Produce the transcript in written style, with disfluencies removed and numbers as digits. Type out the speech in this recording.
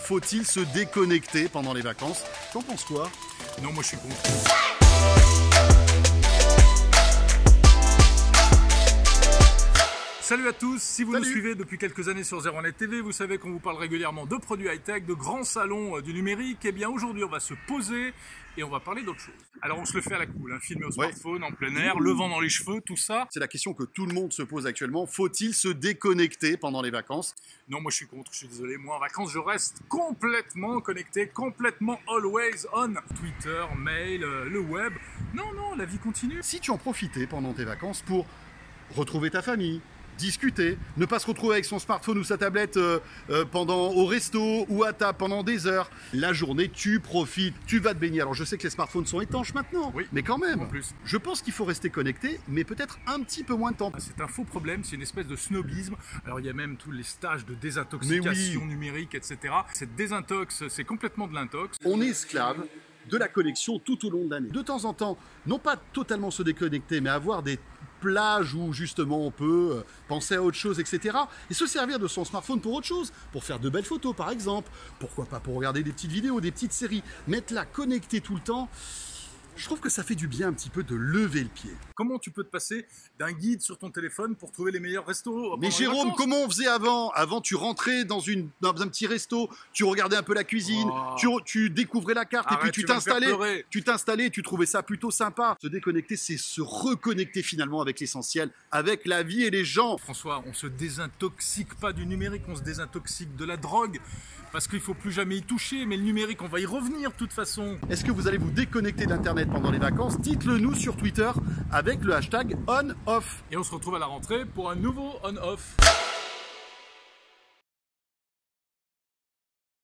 faut-il se déconnecter pendant les vacances? T'en penses quoi? Non, moi je suis contre. Salut à tous, si vous nous suivez depuis quelques années sur 01net TV, vous savez qu'on vous parle régulièrement de produits high-tech, de grands salons du numérique. Et bien aujourd'hui on va se poser et on va parler d'autre chose. Alors on se le fait à la cool, hein, filmer au smartphone, en plein air, le vent dans les cheveux, tout ça. C'est la question que tout le monde se pose actuellement. Faut-il se déconnecter pendant les vacances? Non, moi je suis contre, je suis désolé. Moi en vacances je reste complètement connecté, complètement always on. Twitter, mail, le web. Non, la vie continue. Si tu en profitais pendant tes vacances pour retrouver ta famille, discuter, ne pas se retrouver avec son smartphone ou sa tablette au resto ou à table pendant des heures. La journée, tu profites, tu vas te baigner. Alors je sais que les smartphones sont étanches maintenant, oui, mais quand même. En plus. Je pense qu'il faut rester connecté, mais peut-être un petit peu moins de temps. C'est un faux problème, c'est une espèce de snobisme. Alors il y a même tous les stages de désintoxication numérique, etc. Cette désintox, c'est complètement de l'intox. On est esclave de la connexion tout au long de l'année. De temps en temps, non pas totalement se déconnecter, mais avoir des plages où justement on peut penser à autre chose, etc. Et se servir de son smartphone pour autre chose, pour faire de belles photos par exemple, pourquoi pas pour regarder des petites vidéos, des petites séries, mettre là connecté tout le temps. Je trouve que ça fait du bien un petit peu de lever le pied. Comment tu peux te passer d'un guide sur ton téléphone pour trouver les meilleurs restos? Mais Jérôme, comment on faisait avant? Avant, tu rentrais dans un petit resto, tu regardais un peu la cuisine, tu découvrais la carte. Arrête, et puis tu t'installais, tu trouvais ça plutôt sympa. Se déconnecter, c'est se reconnecter finalement avec l'essentiel, avec la vie et les gens. François, on se désintoxique pas du numérique, on se désintoxique de la drogue. Parce qu'il ne faut plus jamais y toucher, mais le numérique, on va y revenir de toute façon. Est-ce que vous allez vous déconnecter d'Internet pendant les vacances? Dites-le nous sur Twitter avec le hashtag OnOff. Et on se retrouve à la rentrée pour un nouveau OnOff.